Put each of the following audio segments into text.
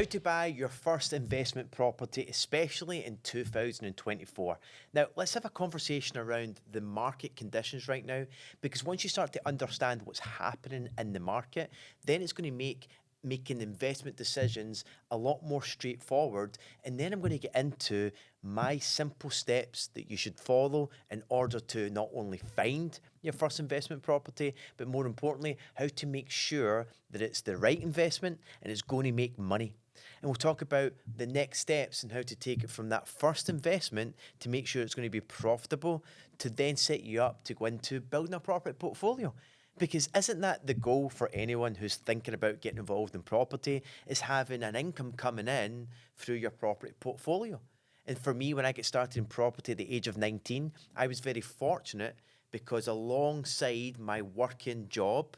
How to buy your first investment property, especially in 2024. Now, let's have a conversation around the market conditions right now, because once you start to understand what's happening in the market, then it's going to make making investment decisions a lot more straightforward. And then I'm going to get into my simple steps that you should follow in order to not only find your first investment property, but more importantly, how to make sure that it's the right investment and it's going to make money. And we'll talk about the next steps and how to take it from that first investment to make sure it's going to be profitable to then set you up to go into building a property portfolio. Because isn't that the goal for anyone who's thinking about getting involved in property, is having an income coming in through your property portfolio? And for me, when I get started in property at the age of 19, I was very fortunate because alongside my working job,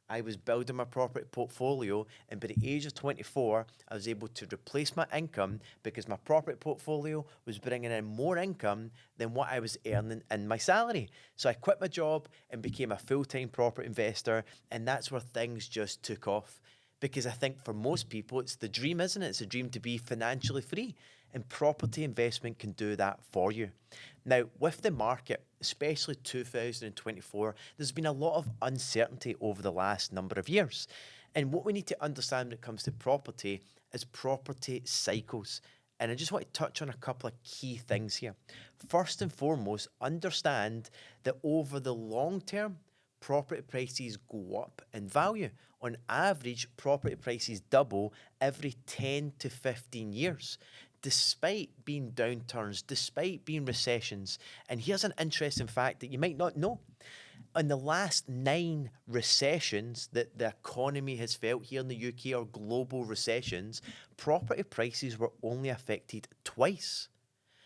I was building my property portfolio, and by the age of 24, I was able to replace my income because my property portfolio was bringing in more income than what I was earning in my salary. So I quit my job and became a full-time property investor, and that's where things just took off. Because I think for most people, it's the dream, isn't it? It's a dream to be financially free, and property investment can do that for you. Now, with the market, especially 2024, there's been a lot of uncertainty over the last number of years. And what we need to understand when it comes to property is property cycles. And I just want to touch on a couple of key things here. First and foremost, understand that over the long term, property prices go up in value. On average, property prices double every 10 to 15 years, despite being downturns, despite being recessions. And here's an interesting fact that you might not know. In the last 9 recessions that the economy has felt here in the UK, or global recessions, property prices were only affected twice.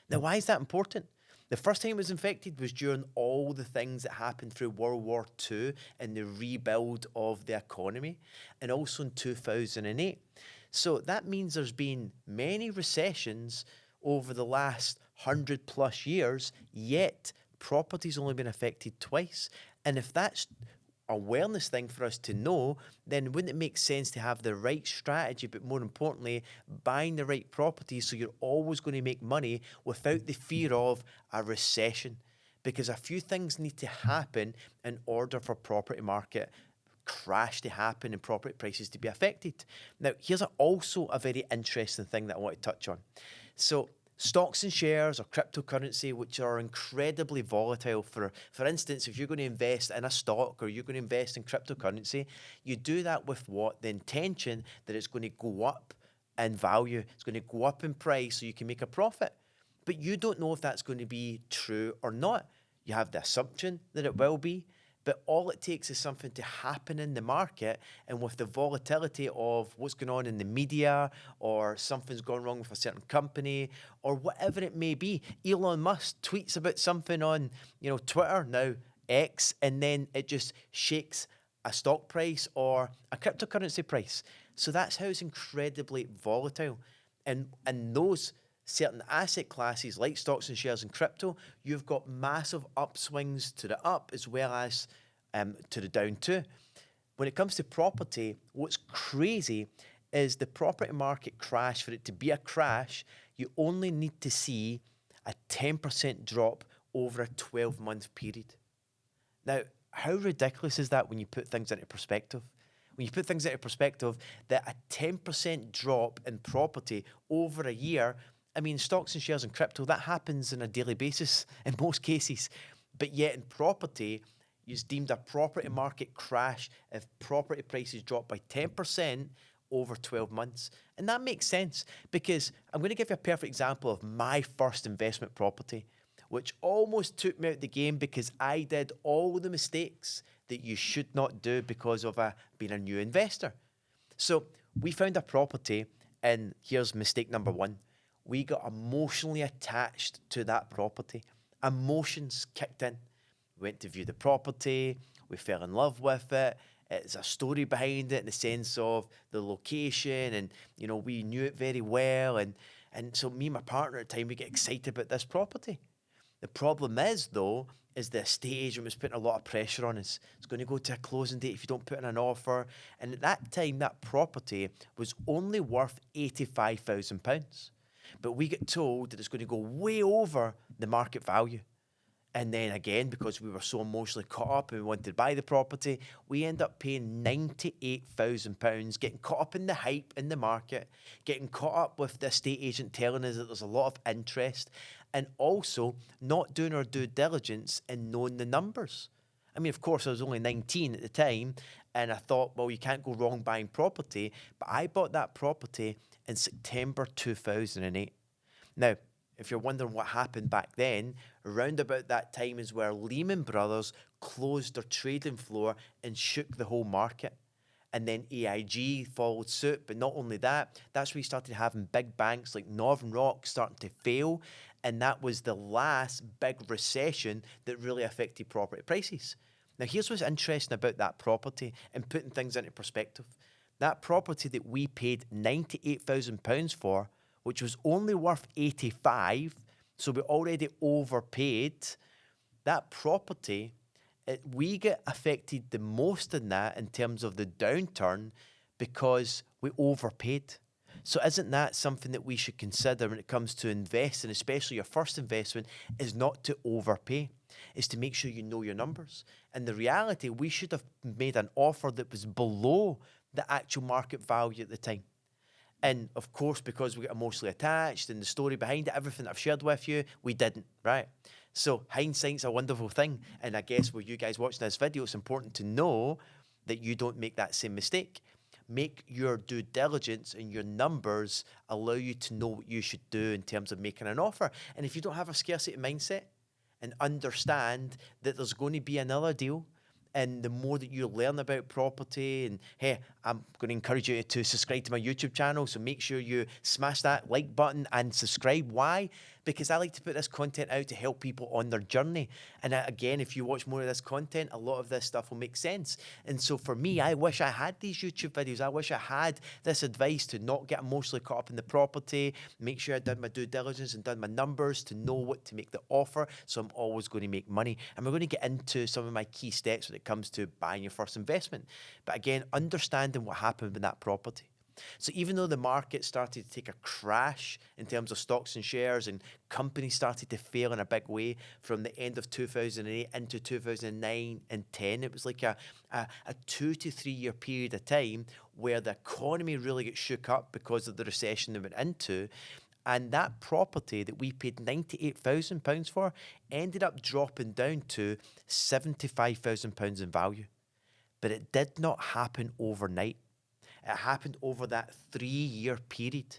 Now, why is that important? The first time it was affected was during all the things that happened through World War II and the rebuild of the economy, and also in 2008. So that means there's been many recessions over the last 100 plus years, yet property's only been affected twice. And if that's a wellness thing for us to know, then wouldn't it make sense to have the right strategy, but more importantly, buying the right property so you're always going to make money without the fear of a recession? Because a few things need to happen in order for property market crash to happen and property prices to be affected. Now, here's also a very interesting thing that I want to touch on. So, stocks and shares or cryptocurrency, which are incredibly volatile. For instance, if you're going to invest in a stock or you're going to invest in cryptocurrency, you do that with what? The intention that it's going to go up in value. It's going to go up in price so you can make a profit. But you don't know if that's going to be true or not. You have the assumption that it will be. But all it takes is something to happen in the market, and with the volatility of what's going on in the media, or something's gone wrong with a certain company, or whatever it may be. Elon Musk tweets about something on, Twitter, now X, and then it just shakes a stock price or a cryptocurrency price. So that's how it's incredibly volatile. And those certain asset classes like stocks and shares and crypto, you've got massive upswings to the up as well as to the down too. When it comes to property, what's crazy is the property market crash. For it to be a crash, you only need to see a 10% drop over a 12-month period. Now, how ridiculous is that when you put things into perspective? When you put things into perspective, that a 10% drop in property over a year, I mean, stocks and shares and crypto, that happens on a daily basis in most cases. But yet in property, it's deemed a property market crash if property prices drop by 10% over 12 months. And that makes sense, because I'm going to give you a perfect example of my first investment property, which almost took me out the game because I did all the mistakes that you should not do because of being a new investor. So we found a property, and here's mistake number 1. We got emotionally attached to that property. Emotions kicked in. We went to view the property. We fell in love with it. It's a story behind it in the sense of the location, and we knew it very well. And so me and my partner at the time, we get excited about this property. The problem is, though, is the estate agent was putting a lot of pressure on us. It's going to go to a closing date if you don't put in an offer. And at that time, that property was only worth £85,000. But we get told that it's going to go way over the market value. And then again, because we were so emotionally caught up and we wanted to buy the property, we end up paying £98,000, getting caught up in the hype in the market, getting caught up with the estate agent telling us that there's a lot of interest, and also not doing our due diligence and knowing the numbers. I mean, of course, I was only 19 at the time, and I thought, well, you can't go wrong buying property. But I bought that property in September 2008. Now, if you're wondering what happened back then, around about that time is where Lehman Brothers closed their trading floor and shook the whole market. And then AIG followed suit. But not only that, that's where we started having big banks like Northern Rock starting to fail. And that was the last big recession that really affected property prices. Now, here's what's interesting about that property and putting things into perspective. That property that we paid £98,000 for, which was only worth 85, so we already overpaid. That property, we get affected the most in that in terms of the downturn because we overpaid. So isn't that something that we should consider when it comes to investing, especially your first investment, is not to overpay, is to make sure you know your numbers. And the reality, we should have made an offer that was below the actual market value at the time. And of course, because we get emotionally attached and the story behind it, everything I've shared with you, we didn't, right? So hindsight's a wonderful thing. And I guess with you guys watching this video, it's important to know that you don't make that same mistake. Make your due diligence and your numbers allow you to know what you should do in terms of making an offer. And if you don't have a scarcity mindset and understand that there's going to be another deal, and the more that you learn about property, and hey, I'm going to encourage you to subscribe to my YouTube channel. So make sure you smash that like button and subscribe. Why? Because I like to put this content out to help people on their journey. And again, if you watch more of this content, a lot of this stuff will make sense. And so for me, I wish I had these YouTube videos. I wish I had this advice to not get emotionally caught up in the property, make sure I did my due diligence and done my numbers to know what to make the offer. So I'm always going to make money. And we're going to get into some of my key steps when it comes to buying your first investment. But again, understanding what happened with that property. So even though the market started to take a crash in terms of stocks and shares and companies started to fail in a big way from the end of 2008 into 2009 and 10, it was like a 2 to 3 year period of time where the economy really got shook up because of the recession they went into. And that property that we paid £98,000 for ended up dropping down to £75,000 in value. But it did not happen overnight. It happened over that 3 year period.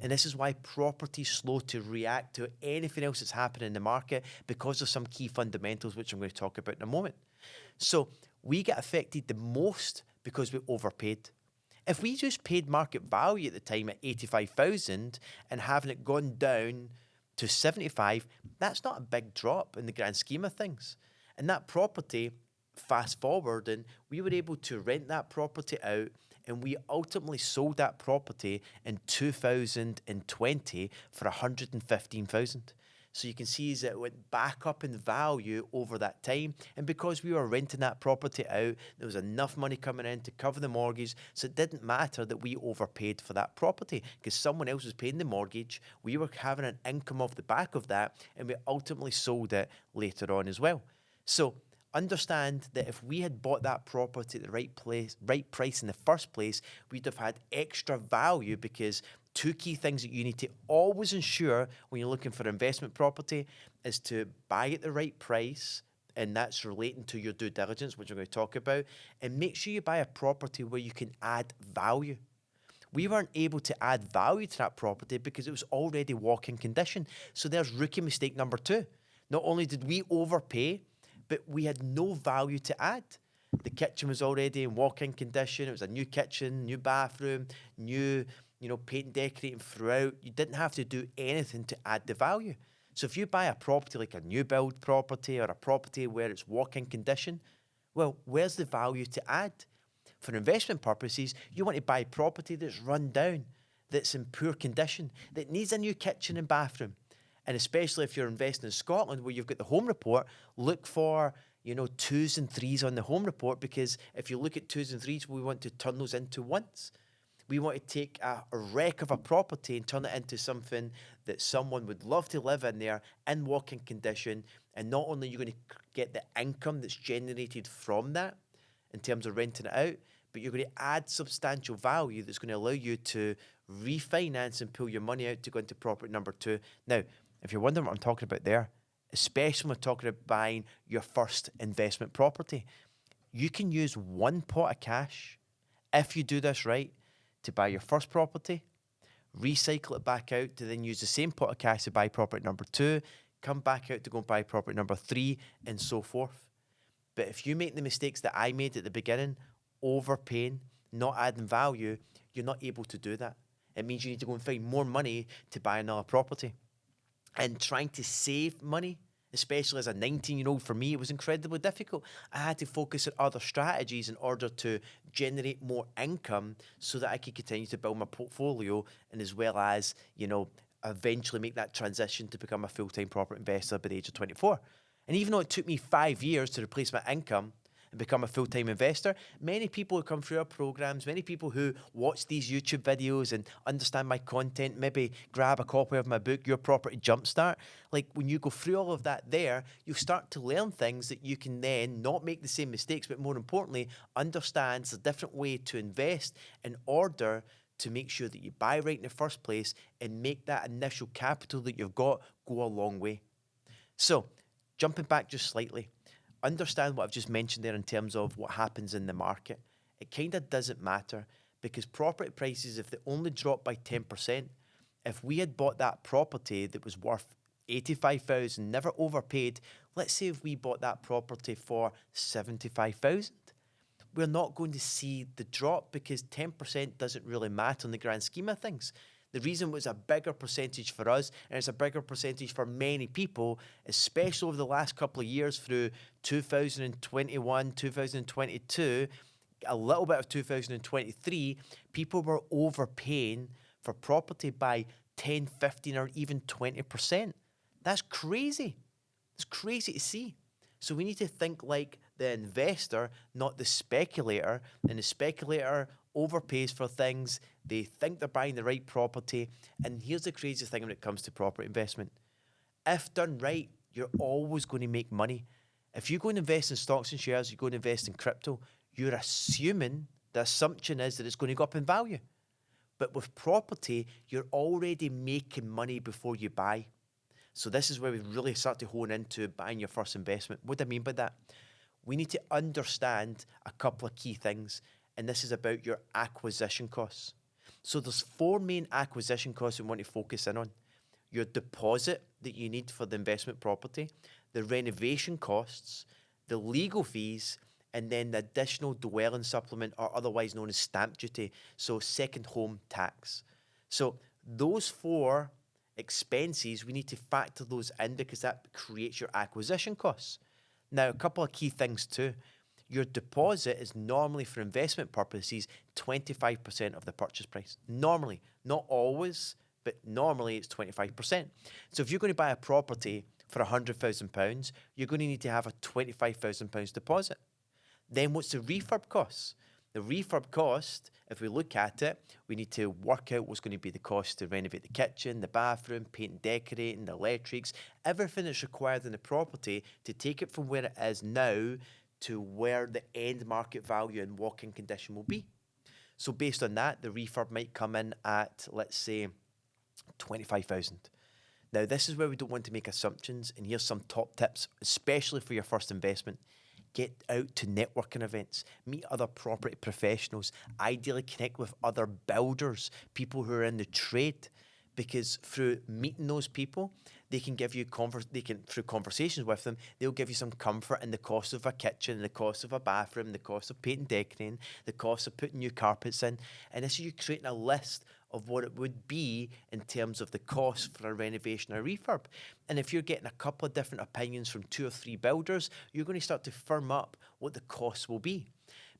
And this is why property is slow to react to anything else that's happening in the market because of some key fundamentals, which I'm going to talk about in a moment. So we get affected the most because we overpaid. If we just paid market value at the time at 85,000 and having it gone down to 75, that's not a big drop in the grand scheme of things. And that property, fast forward, and we were able to rent that property out, and we ultimately sold that property in 2020 for 115,000. So you can see that it went back up in value over that time. And because we were renting that property out, there was enough money coming in to cover the mortgage. So it didn't matter that we overpaid for that property because someone else was paying the mortgage. We were having an income off the back of that, and we ultimately sold it later on as well. So understand that if we had bought that property at the right price in the first place, we'd have had extra value because two key things that you need to always ensure when you're looking for investment property is to buy at the right price, and that's relating to your due diligence, which I'm going to talk about, and make sure you buy a property where you can add value. We weren't able to add value to that property because it was already walk-in condition. So there's rookie mistake number 2. Not only did we overpay, but we had no value to add. The kitchen was already in walk-in condition. It was a new kitchen, new bathroom, new, paint and decorating throughout. You didn't have to do anything to add the value. So if you buy a property like a new build property or a property where it's walk-in condition, well, where's the value to add? For investment purposes, you want to buy property that's run down, that's in poor condition, that needs a new kitchen and bathroom. And especially if you're investing in Scotland where you've got the home report, look for, twos and threes on the home report, because if you look at twos and threes, we want to turn those into ones. We want to take a wreck of a property and turn it into something that someone would love to live in there in walking condition. And not only are you going to get the income that's generated from that in terms of renting it out, but you're going to add substantial value that's going to allow you to refinance and pull your money out to go into property number 2. Now, if you're wondering what I'm talking about there, especially when we're talking about buying your first investment property, you can use one pot of cash, if you do this right, to buy your first property, recycle it back out to then use the same pot of cash to buy property number 2, come back out to go and buy property number 3, and so forth. But if you make the mistakes that I made at the beginning, overpaying, not adding value, you're not able to do that. It means you need to go and find more money to buy another property. And trying to save money, especially as a 19-year-old, for me, it was incredibly difficult. I had to focus on other strategies in order to generate more income so that I could continue to build my portfolio, and as well as, eventually make that transition to become a full-time property investor by the age of 24. And even though it took me 5 years to replace my income and become a full-time investor, many people who come through our programs, many people who watch these YouTube videos and understand my content, maybe grab a copy of my book, Your Property Jumpstart. Like, when you go through all of that there, you start to learn things that you can then not make the same mistakes, but more importantly, understand a different way to invest in order to make sure that you buy right in the first place and make that initial capital that you've got go a long way. So, jumping back just slightly, understand what I've just mentioned there in terms of what happens in the market. It kind of doesn't matter, because property prices, if they only drop by 10%, if we had bought that property that was worth 85,000, never overpaid, let's say if we bought that property for 75,000, we're not going to see the drop, because 10% doesn't really matter in the grand scheme of things. The reason it was a bigger percentage for us, and it's a bigger percentage for many people, especially over the last couple of years through 2021, 2022, a little bit of 2023, people were overpaying for property by 10, 15, or even 20%. That's crazy. It's crazy to see. So we need to think like the investor, not the speculator. And the speculator overpays for things. They think they're buying the right property. And here's the craziest thing when it comes to property investment. If done right, you're always going to make money. If you go and invest in stocks and shares, you go and invest in crypto, you're assuming, the assumption is that it's going to go up in value. But with property, you're already making money before you buy. So this is where we really start to hone into buying your first investment. What do I mean by that? We need to understand a couple of key things, and this is about your acquisition costs. So there's 4 main acquisition costs we want to focus in on. Your deposit that you need for the investment property, the renovation costs, the legal fees, and then the additional dwelling supplement, or otherwise known as stamp duty, so second home tax. So those 4 expenses, we need to factor those in, because that creates your acquisition costs. Now, a couple of key things too. Your deposit is normally, for investment purposes, 25% of the purchase price. Normally, not always, but normally it's 25%. So if you're going to buy a property for £100,000, you're going to need to have a £25,000 deposit. Then what's the refurb costs? The refurb cost, if we look at it, we need to work out what's going to be the cost to renovate the kitchen, the bathroom, paint and decorating, the electrics, everything that's required in the property to take it from where it is now to where the end market value and walk-in condition will be. So based on that, the refurb might come in at, let's say, 25,000. Now, this is where we don't want to make assumptions, and here's some top tips, especially for your first investment. Get out to networking events, meet other property professionals, ideally connect with other builders, people who are in the trade, because through meeting those people, they can give you through conversations with them, they'll give you some comfort in the cost of a kitchen, the cost of a bathroom, the cost of paint and decorating, the cost of putting new carpets in. And this is you creating a list of what it would be in terms of the cost for a renovation or refurb. And if you're getting a couple of different opinions from 2 or 3 builders, you're going to start to firm up what the cost will be.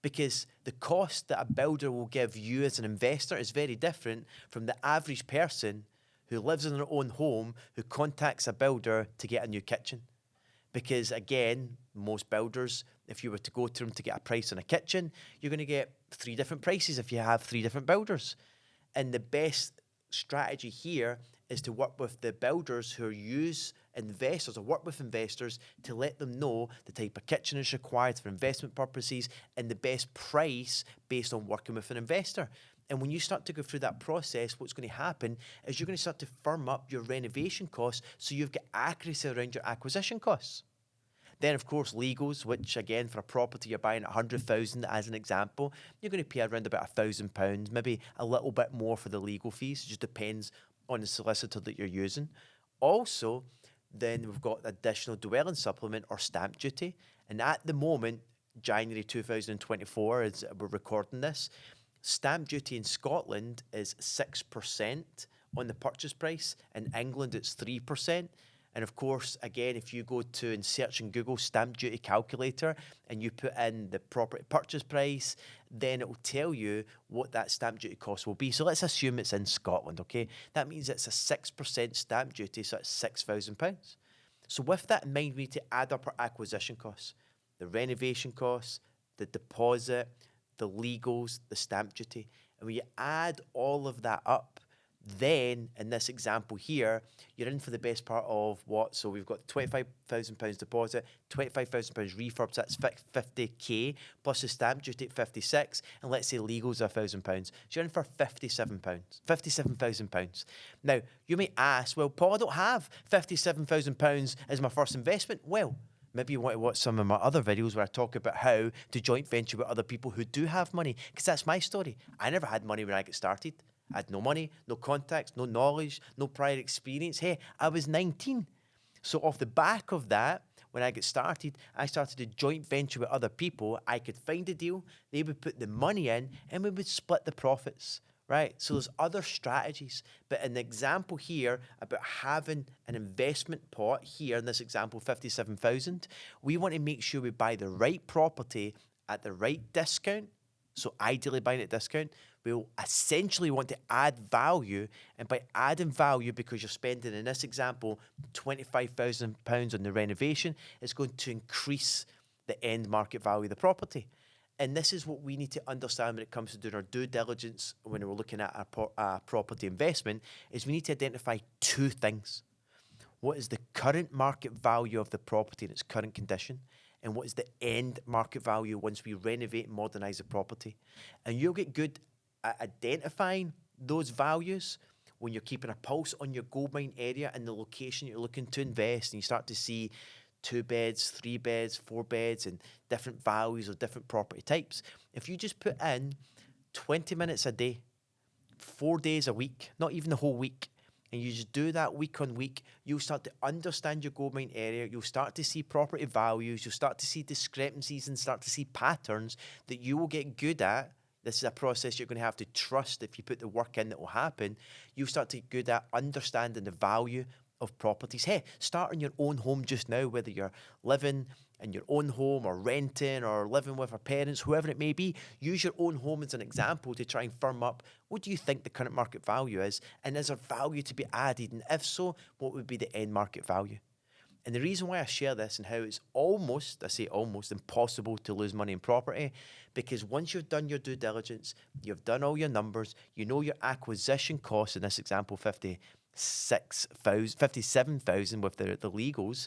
Because the cost that a builder will give you as an investor is very different from the average person who lives in their own home who contacts a builder to get a new kitchen. Because again, most builders, if you were to go to them to get a price on a kitchen, you're going to get 3 different prices if you have 3 different builders. And the best strategy here is to work with the builders who use investors or work with investors to let them know the type of kitchen is required for investment purposes and the best price based on working with an investor. And when you start to go through that process, what's going to happen is you're going to start to firm up your renovation costs so you've got accuracy around your acquisition costs. Then, of course, legals, which again, for a property you're buying at 100,000 as an example, you're going to pay around about £1,000, maybe a little bit more for the legal fees. It just depends on the solicitor that you're using. Also, then we've got additional dwelling supplement or stamp duty. And at the moment, January 2024, as we're recording this, stamp duty in Scotland is 6% on the purchase price. In England, it's 3%. And of course, again, if you go to and search in Google stamp duty calculator and you put in the property purchase price, then it will tell you what that stamp duty cost will be. So let's assume it's in Scotland, okay? That means it's a 6% stamp duty, so it's £6,000. So with that in mind, we need to add up our acquisition costs, the renovation costs, the deposit, the legals, the stamp duty. And when you add all of that up, then in this example here, you're in for the best part of what? So we've got £25,000 deposit, £25,000 refurb, so that's 50k plus the stamp duty at 56, and let's say legals are £1,000. So you're in for £57,000. Now you may ask, well, Paul, I don't have £57,000 as my first investment. Well, maybe you want to watch some of my other videos where I talk about how to joint venture with other people who do have money, because that's my story. I never had money when I got started. I had no money, no contacts, no knowledge, no prior experience. Hey, I was 19. So off the back of that, when I got started, I started to joint venture with other people. I could find a deal, they would put the money in, and we would split the profits, right? So there's other strategies. But an example here about having an investment pot here, in this example, 57,000, we want to make sure we buy the right property at the right discount. So ideally buying at discount, we'll essentially want to add value. And by adding value, because you're spending, in this example, £25,000 on the renovation, it's going to increase the end market value of the property. And this is what we need to understand when it comes to doing our due diligence when we're looking at our property investment, is we need to identify 2 things. What is the current market value of the property in its current condition? And what is the end market value once we renovate and modernise the property? And you'll get good at identifying those values when you're keeping a pulse on your goldmine area and the location you're looking to invest, and you start to see 2 beds, 3 beds, 4 beds, and different values of different property types. If you just put in 20 minutes a day, 4 days a week, not even the whole week, and you just do that week on week, you'll start to understand your goldmine area, you'll start to see property values, you'll start to see discrepancies and start to see patterns that you will get good at. This is a process you're going to have to trust. If you put the work in, that will happen. You'll start to get good at understanding the value of properties. Hey, start in your own home just now, whether you're living in your own home or renting or living with our parents, whoever it may be. Use your own home as an example to try and firm up, what do you think the current market value is? And is there value to be added? And if so, what would be the end market value? And the reason why I share this and how it's almost, I say almost, impossible to lose money in property, because once you've done your due diligence, you've done all your numbers, you know your acquisition costs, in this example, 57,000 with the legals,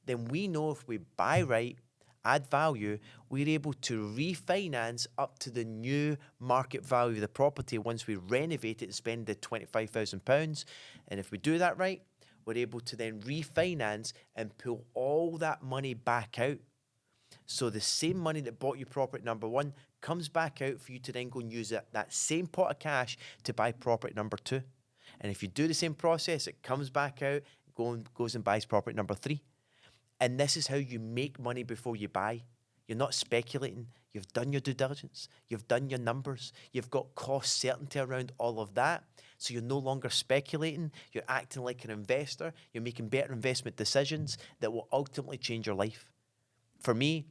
then we know if we buy right, add value, we're able to refinance up to the new market value of the property once we renovate it and spend the £25,000. And if we do that right, we're able to then refinance and pull all that money back out. So the same money that bought you property number 1 comes back out for you to then go and use that same pot of cash to buy property number 2. And if you do the same process, it comes back out, goes and buys property number 3. And this is how you make money before you buy. You're not speculating. You've done your due diligence. You've done your numbers. You've got cost certainty around all of that. So you're no longer speculating. You're acting like an investor. You're making better investment decisions that will ultimately change your life. For me,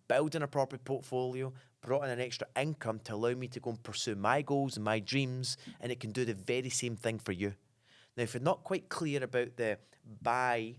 building a property portfolio brought in an extra income to allow me to go and pursue my goals and my dreams, and it can do the very same thing for you. Now, if you're not quite clear about the buy,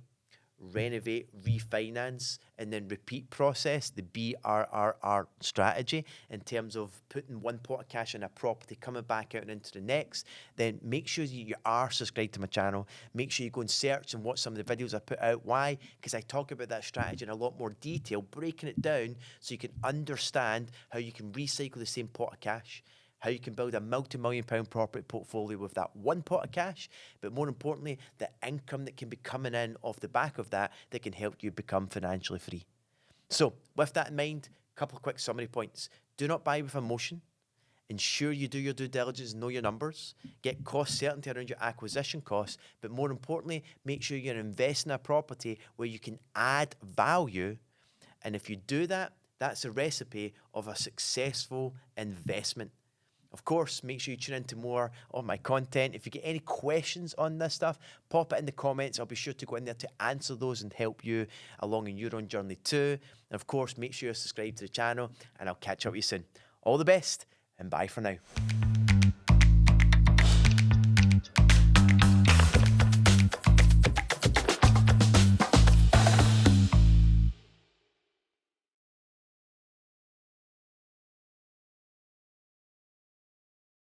renovate, refinance, and then repeat process, the BRRR strategy, in terms of putting one pot of cash in a property, coming back out and into the next, then make sure you are subscribed to my channel. Make sure you go and search and watch some of the videos I put out. Why? Because I talk about that strategy in a lot more detail, breaking it down so you can understand how you can recycle the same pot of cash, how you can build a multi-million-pound property portfolio with that one pot of cash, but more importantly, the income that can be coming in off the back of that can help you become financially free. So with that in mind, a couple of quick summary points. Do not buy with emotion. Ensure you do your due diligence and know your numbers. Get cost certainty around your acquisition costs, but more importantly, make sure you're investing in a property where you can add value. And if you do that, that's a recipe of a successful investment. Of course, make sure you tune into more of my content. If you get any questions on this stuff, pop it in the comments. I'll be sure to go in there to answer those and help you along in your own journey too. And of course, make sure you're subscribed to the channel, and I'll catch up with you soon. All the best, and bye for now.